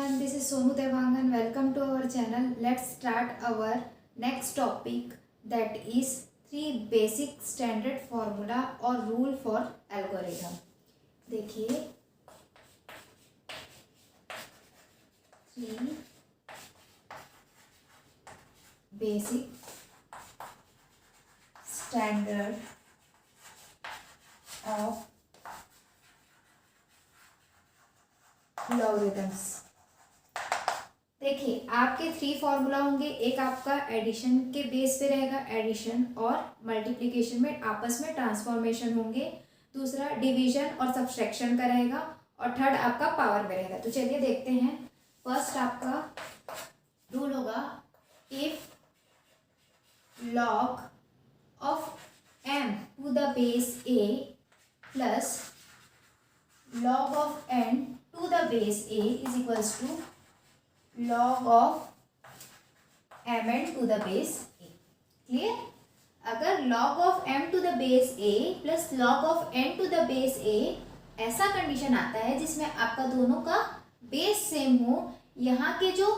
everyone, this is Sonu Devangan. Welcome to our channel. Let's start our next topic, that is 3 basic standard formula or rule for algorithm. देखिए 3 basic standard of logarithms. देखिए आपके 3 formula होंगे। एक आपका addition के base पे रहेगा, addition और मल्टीप्लिकेशन में आपस में ट्रांसफॉर्मेशन होंगे। दूसरा डिवीजन और सब्सट्रैक्शन का रहेगा और थर्ड आपका पावर में रहेगा। तो चलिए देखते हैं। फर्स्ट आपका रूल होगा, if log of m to the base a plus log of n to the base a is equals to log of mn to the base a. Clear? अगर log of m to the base a plus log of n to the base a ऐसा condition आता है जिसमें आपका दोनों का base same हो, यहाँ के जो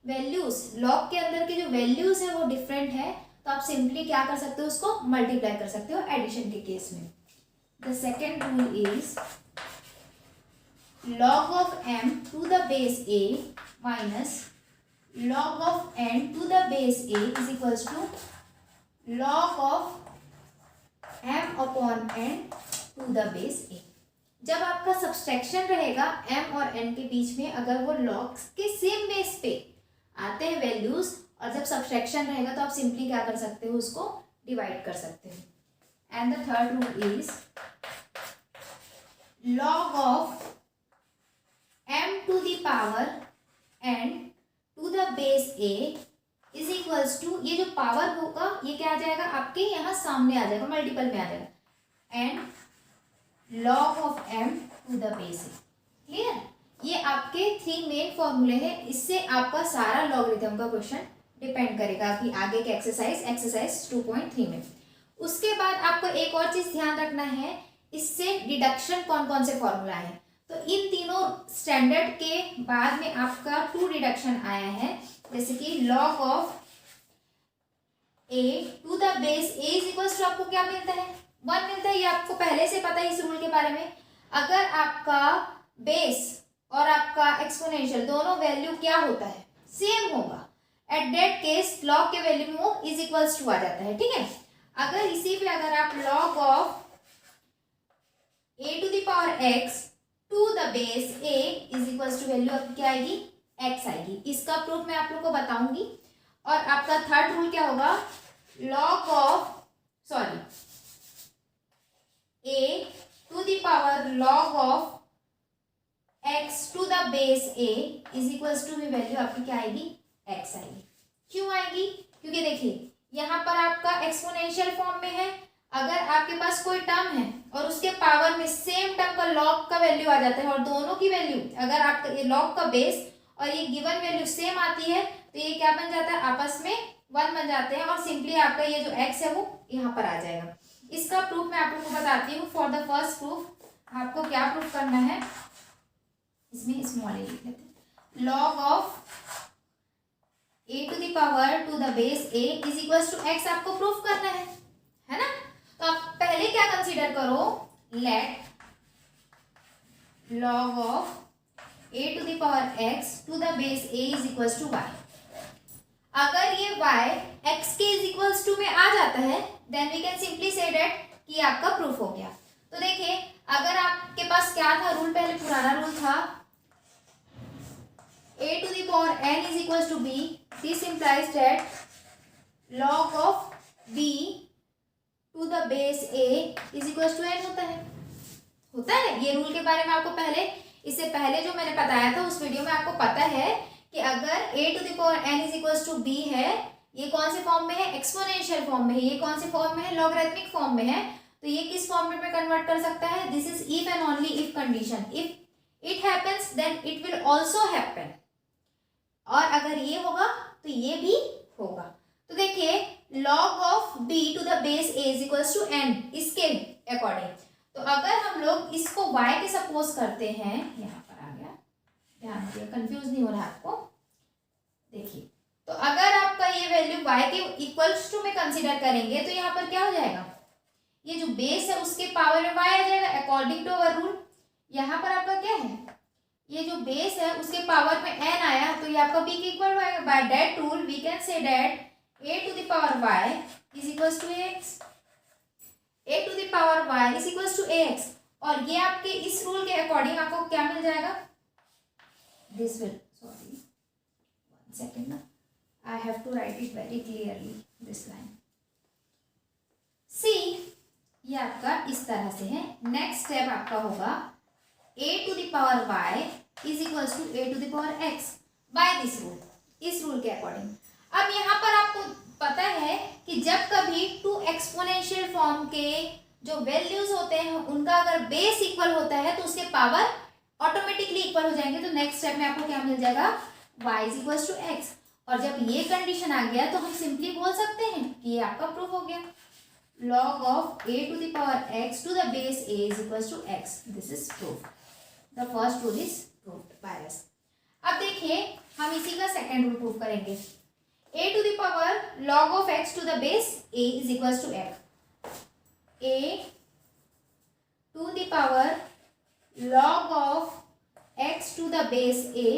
वैल्यूज लॉग के अंदर के जो वैल्यूज है वो डिफरेंट है, तो आप सिंपली क्या कर सकते हो, उसको मल्टीप्लाई कर सकते हो एडिशन के केस में। The second rule is log of m to the base a minus log of n to the base a is equals to log of m upon n to the base a। जब आपका subtraction रहेगा m और n के बीच में, अगर वो logs के same base पे आते हैं वैल्यूज, और जब सब्सट्रैक्शन रहेगा तो आप सिंपली क्या कर सकते हो, उसको डिवाइड कर सकते हो। And the third rule is log of m to the power n to the base a is equals to, ये जो पावर होगा ये क्या आ जाएगा आपके यहाँ सामने आ जाएगा, मल्टीपल में आ जाएगा, and log of m to the base a। Clear? ये आपके 3 मेन फॉर्मूले हैं। इससे आपका सारा लॉगरिथम का क्वेश्चन डिपेंड करेगा कि आगे के एक्सरसाइज 2.3 में। उसके बाद आपको एक और चीज ध्यान रखना है, इससे डिडक्शन कौन कौन से फॉर्मूला है। तो इन तीनों स्टैंडर्ड के बाद में आपका 2 डिडक्शन आया है, जैसे कि log of a to the base a is equals to आपको क्या मिलता है, 1 मिलता है। ये आपको पहले से पता है इस रूल के बारे में। अगर आपका बेस और आपका एक्सपोनेंशियल दोनों वैल्यू क्या होता है, सेम होगा, एट दैट केस log के वैल्यू में वो इज इक्वल्स टू आ जाता है। ठीक है? अगर इसी पे अगर आप log of a to the power x to the base a is equals to value आपकी क्या आएगी, x आएगी। इसका प्रूफ मैं आप लोग को बताऊंगी। और आपका थर्ड रूल क्या होगा, log of a to the power log of x to the base a is equals to value आपकी क्या आएगी, x आएगी। क्यों आएगी? क्योंकि देखिए यहाँ पर आपका एक्सपोनेंशियल फॉर्म में है। अगर आपके पास कोई टर्म है और उसके पावर में सेम टर्म का लॉग का वैल्यू आ जाता है, और दोनों की वैल्यू अगर आपका ये लॉग का बेस और ये गिवन वैल्यू सेम आती है, तो ये क्या बन जाता है, आपस में 1 बन जाते हैं, और सिंपली आपका ये जो x है वो यहाँ पर आ जाएगा। इसका प्रूफ मैं आप लोगों को बताती हूँ। फॉर द फर्स्ट प्रूफ आपको क्या प्रूफ करना है, इसमें स्मॉल ए लिख लेते हैं। Log of a to the power to the base a is equals to x आपको प्रूफ करना है ना? तो आप पहले क्या कंसीडर करो, let log of a to the power x to the base a is equals to y। अगर ये y x के is equals to में आ जाता है, then we can simply say that कि आपका प्रूफ हो गया। तो देखिए अगर आपके पास क्या था रूल, पहले पुराना रूल था a to the power n is equals to b, this implies that log of b to the base a is equals to n होता है। ये रूल के बारे में आपको पहले, इससे पहले जो मैंने बताया था उस वीडियो में आपको पता है कि अगर a to the power n is equals to b है, ये कौन से फॉर्म में है, एक्सपोनेंशियल फॉर्म में है, ये कौन से फॉर्म में है, लॉगरिथमिक फॉर्म में है, तो ये किस फॉर्मेट में कन्वर्ट कर सकता है, this is if and only if condition. If it happens then it will also happen, और अगर ये होगा तो ये भी होगा। तो देखिए log of b to the base a is equals to n, इसके अकॉर्डिंग। तो अगर हम लोग इसको y के सपोज करते हैं, यहाँ पर आ गया, ध्यान दिए, कंफ्यूज नहीं हो रहा है आपको। देखिए, तो अगर आपका ये वैल्यू y के इक्वल्स टू में कंसीडर करेंगे तो यहाँ पर क्या हो जाएगा, ये जो बेस है उसके पावर में y आ जाएगा अकॉर्डिंग टू अवर रूल। यहाँ पर आपका क्या है, ये जो बेस है उसके पावर में n आया तो ये आपका b के इक्वल हो जाएगा। By that rule we can say that a to the power y is equals to ax, a to the power y is equals to ax। और ये आपके इस रूल के अकॉर्डिंग आपको क्या मिल जाएगा, this will, sorry one second ना, I have to write it very clearly this line. See, ये आपका इस तरह से है। नेक्स्ट स्टेप आपका होगा a to the power y is equals to a to the power x by this rule, इस रूल के अकॉर्डिंग। अब यहाँ पर आपको पता है कि जब कभी टू एक्सपोनेंशियल फॉर्म के जो वैल्यूज होते हैं उनका अगर बेस इक्वल होता है तो उसके पावर ऑटोमेटिकली इक्वल हो जाएंगे। तो नेक्स्ट स्टेप में आपको क्या मिल जाएगा, y is equals to x। और जब ये कंडीशन आ गया तो हम सिंपली बोल सकते हैं कि ये आपका प्रूफ हो गया, log of a to the power x to the base a is equals to x. This is proof. The first rule is proved by us. अब देखिए हम इसी का सेकेंड रूल प्रूव करेंगे। a to the power log of x to the base a is equals to x. a to the power log of x to the base a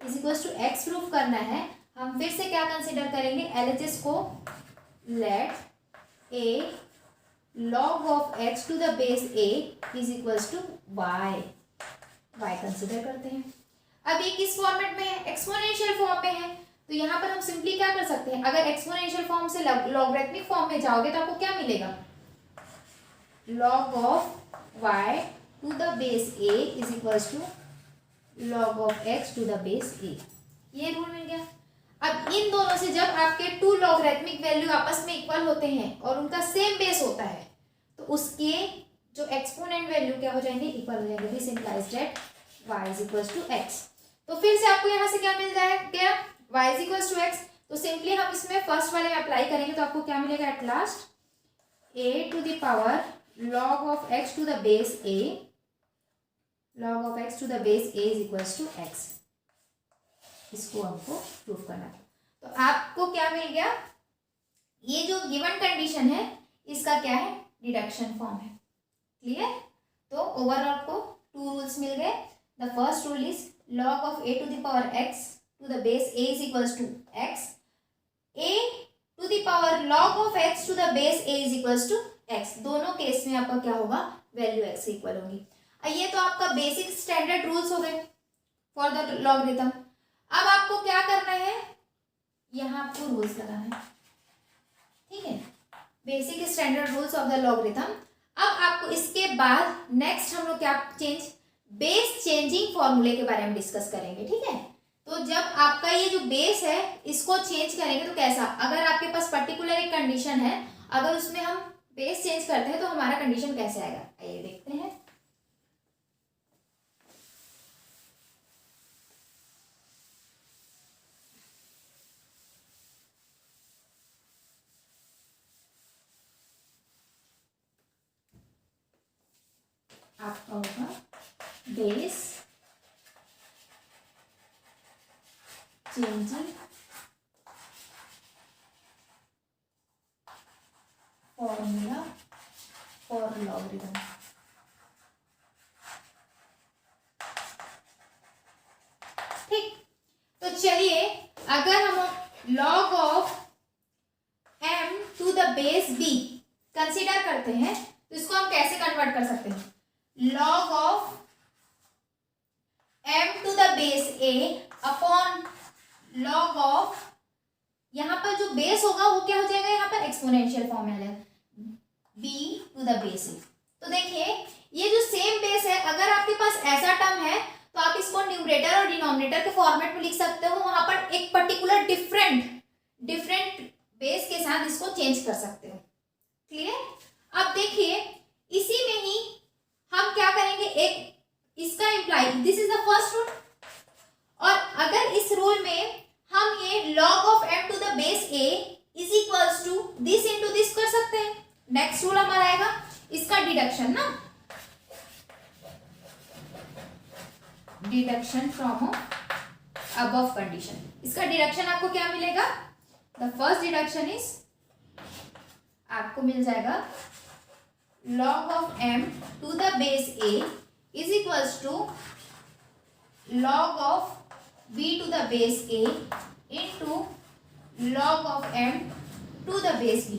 is equals to x proof करना है। हम फिर से क्या consider करेंगे, LHS को, late a log of x to the base a is equals to y consider करते हैं। अब ये किस फॉर्मेट में है, एक्सपोनेंशियल फॉर्म में है। तो यहाँ पर हम सिंपली क्या कर सकते हैं, अगर एक्सपोनेंशियल फॉर्म से लॉगरिथमिक फॉर्म में जाओगे तो आपको क्या मिलेगा, log of y to the base a is equals to log of x to the base a। ये रूल मिल गया। अब इन दोनों से जब आपके टू लॉगरिथमिक वैल्यू आपस में इक्वल होते हैं और उनका सेम बेस होता है तो उसके जो एक्सपोनेंट वैल्यू क्या हो जाएंगे, इक्वल हो जाएंगे। This implies that y is equals to x। तो फिर से आपको यहाँ से क्या मिल जाएगा, y is equals to x। तो सिंपली हम इसमें फर्स्ट वाले में अप्लाई करेंगे तो आपको क्या मिलेगा, at last a to the power log of x to the base a, log of x to the base a is equals to x। इसको हमको प्रूव करना है। तो आपको क्या मिल गया, ये जो गिवन कंडीशन है इसका क्या है, डिडक्शन फॉर्म है। क्लियर। तो ओवरऑल को टू रूल्स मिल गए। The first rule is log of a to the power x to the base a is equals to x, a to the power log of x to the base a is equals to x। दोनों case में आपका क्या होगा, value x equal होगी। ये तो आपका basic standard rules हो गए फॉर द लॉगरिथम। अब आपको क्या करना है, यहाँ आपको रूल्स लगाना है, ठीक है, basic standard rules of the logarithm. अब आपको इसके बाद नेक्स्ट हम लोग क्या चेंज, बेस चेंजिंग फॉर्मूले के बारे में डिस्कस करेंगे, ठीक है। तो जब आपका ये जो बेस है इसको चेंज करेंगे तो कैसा, अगर आपके पास पर्टिकुलर एक कंडीशन है, अगर उसमें हम बेस चेंज करते हैं तो हमारा कंडीशन कैसे आएगा, आइए देखते हैं। आपका होगा base changing formula for logarithm. ठीक, तो चलिए अगर हम log of m to the base b consider करते हैं तो इसको हम कैसे कन्वर्ट कर सकते हैं, log of m to the base a upon log of, यहाँ पर जो बेस होगा वो क्या हो जाएगा, यहाँ पर एक्सपोनेंशियल फॉर्म में आ जाएगा, b to the base a। तो देखिए ये जो सेम बेस है, अगर आपके पास ऐसा टर्म है तो आप इसको न्यूमरेटर और डिनोमिनेटर के फॉर्मेट में लिख सकते हो, वहां पर एक पर्टिकुलर डिफरेंट बेस के साथ इसको चेंज कर सकते हो। क्लियर। अब देखिए इसी में ही हम क्या करेंगे, एक इसका imply, this is the first rule, और अगर इस रूल में हम ये log of m to the base a is equals to this into this कर सकते हैं। नेक्स्ट रूल हमारा आएगा इसका डिडक्शन ना, डिडक्शन फ्रॉम अबव कंडीशन। इसका डिडक्शन आपको क्या मिलेगा? द फर्स्ट डिडक्शन इज आपको मिल जाएगा log of m to the base a is equals to log of b to the base a into log of m to the base b।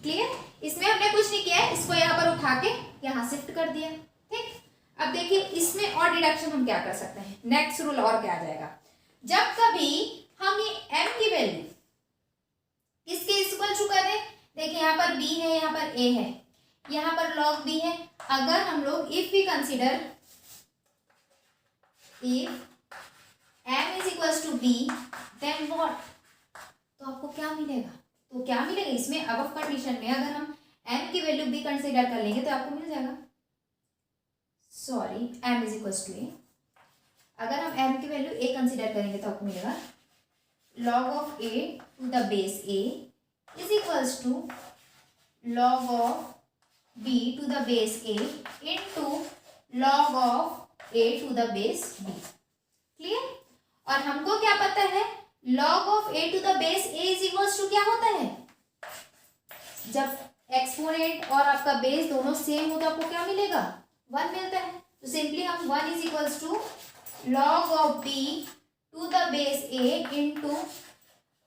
Clear? इसमें हमने कुछ नहीं किया है, इसको यहाँ पर उठा के यहाँ शिफ्ट कर दिया। ठीक, अब देखिए इसमें और डिडक्शन हम क्या कर सकते हैं। नेक्स्ट रूल और क्या आ जाएगा, जब कभी हम ये m की वैल्यू किसके इक्वल टू कर दें, देखिए यहाँ पर b है, यहाँ पर a है, यहाँ पर log b है। अगर हम लोग if we consider if m is equals to b then what, तो आपको क्या मिलेगा? तो क्या मिलेगा इसमें अबव कंडीशन में अगर हम m की वैल्यू b कंसीडर कर लेंगे तो आपको मिल जाएगा, sorry m is equals to a, अगर हम m की वैल्यू a कंसीडर करेंगे तो आपको मिलेगा log of a to the base a is equals to log of b to the base a into log of a to the base b। Clear? और हमको क्या पता है, log of a to the base a is equals to क्या होता है, जब exponent और आपका बेस दोनों सेम हो तो आपको क्या मिलेगा? 1 मिलता है। तो सिंपली हम 1 is equals to log of b to the base a into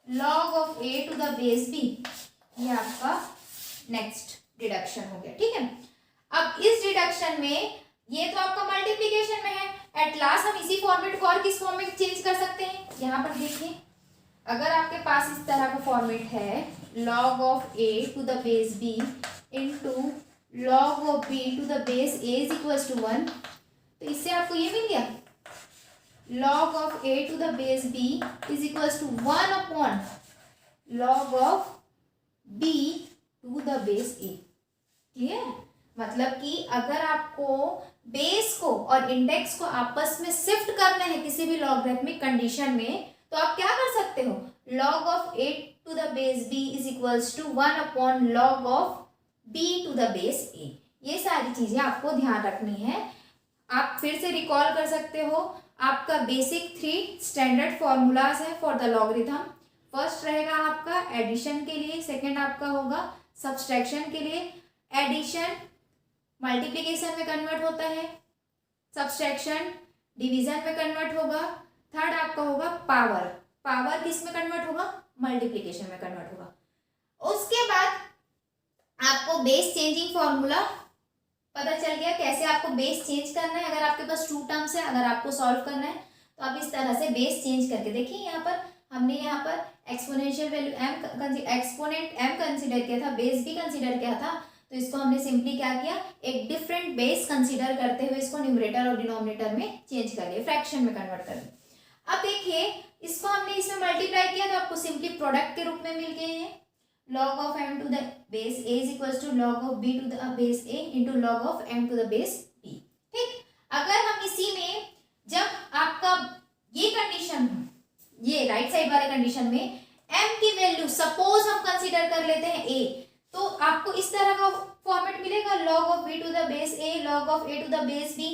log of a to the base b। ये आपका नेक्स्ट डिडक्शन हो गया। ठीक है, अब इस डिडक्शन में ये तो आपका मल्टीप्लिकेशन में है, एट लास्ट हम इसी फॉर्मेट को और किस फॉर्म में चेंज कर सकते हैं। यहाँ पर देखिए अगर आपके पास इस तरह का फॉर्मेट है log of a to the base b into log of b to the base a is equals to 1, तो इससे आपको ये मिल गया log of a to the base b is equals to 1 upon log of b to the base a। Clear? मतलब कि अगर आपको base को और इंडेक्स को आपस में शिफ्ट करना है किसी भी लॉगरिथमिक कंडीशन में, तो आप क्या कर सकते हो, log of a to the base b is equals to 1 upon log of b to the base a। ये सारी चीजें आपको ध्यान रखनी है। आप फिर से रिकॉल कर सकते हो, आपका बेसिक 3 स्टैंडर्ड फॉर्मूलाज है फॉर द लॉगरिथम। फर्स्ट रहेगा आपका एडिशन के लिए, सेकेंड आपका होगा सब्सट्रैक्शन के लिए, एडिशन मल्टीप्लिकेशन में कन्वर्ट होता है, सब्सट्रैक्शन डिवीजन में कन्वर्ट होगा, थर्ड आपका होगा पावर, पावर किस में कन्वर्ट होगा, मल्टीप्लिकेशन में कन्वर्ट होगा। उसके बाद आपको बेस चेंजिंग फॉर्मूला पता चल गया कैसे आपको बेस चेंज करना है। अगर आपके पास 2 टर्म्स है, अगर आपको सॉल्व करना है तो आप इस तरह से बेस चेंज करके देखिए, यहाँ पर हमने यहाँ पर exponential value exponent m consider किया था, बेस भी कंसीडर किया था, तो इसको हमने सिंपली क्या किया, एक डिफरेंट बेस कंसीडर करते हुए इसको न्यूमरेटर और डिनोमिनेटर में चेंज कर दिया, फ्रैक्शन में कन्वर्ट कर दिया। अब देखिए इसको हमने इसमें मल्टीप्लाई किया तो आपको सिंपली प्रोडक्ट के रूप में मिल गए हैं, log of m to the base a is equals to log of b to the base a into log of m to the base b। ठीक, अगर हम इसी में जब आपका ये कंडीशन, ये राइट साइड वाले कंडीशन में m की वैल्यू सपोज हम कंसीडर कर लेते हैं a, तो आपको इस तरह का फॉर्मेट मिलेगा log of b to the base a log of a to the base b।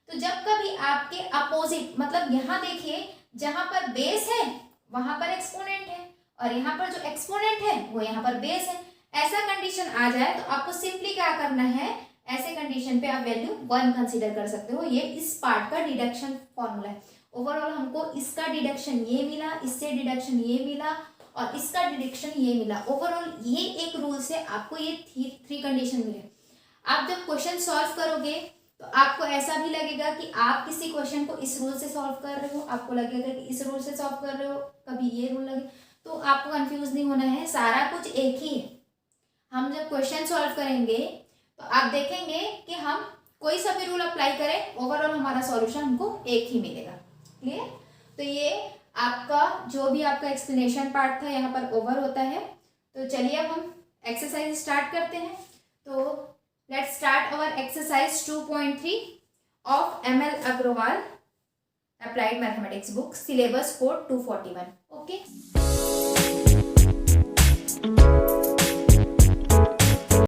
तो जब कभी आपके अपोजिट, मतलब यहाँ देखिए जहां पर बेस है वहां पर एक्सपोनेंट है और यहाँ पर जो एक्सपोनेंट है वो यहाँ पर बेस है, ऐसा कंडीशन आ जाए तो आपको सिंपली क्या करना है, ऐसे कंडीशन पे आप वैल्यू 1 कंसीडर कर सकते हो। ये इस पार्ट का डिडक्शन फॉर्मूला है। ओवरऑल हमको इसका डिडक्शन ये मिला, इससे डिडक्शन ये मिला और इसका डिडक्शन ये मिला। ओवरऑल ये एक रूल से आपको ये 3 कंडीशन मिले। आप जब क्वेश्चन सॉल्व करोगे तो आपको ऐसा भी लगेगा कि आप किसी क्वेश्चन को इस रूल से सॉल्व कर रहे हो, आपको लगेगा कि इस रूल से सॉल्व कर रहे हो, कभी ये रूल लगे, तो आपको कंफ्यूज नहीं होना है, सारा कुछ एक ही है। हम जब क्वेश्चन सॉल्व करेंगे तो आप देखेंगे कि हम कोई सा भी रूल अप्लाई करें, ओवरऑल हमारा सॉल्यूशन हमको एक ही मिलेगा। क्लियर? तो ये आपका जो भी आपका एक्सप्लेनेशन पार्ट था यहाँ पर ओवर होता है। तो चलिए अब हम एक्सरसाइज स्टार्ट करते हैं। तो let's start our exercise 2.3 of ML Agarwal applied mathematics book, syllabus code 241। Okay.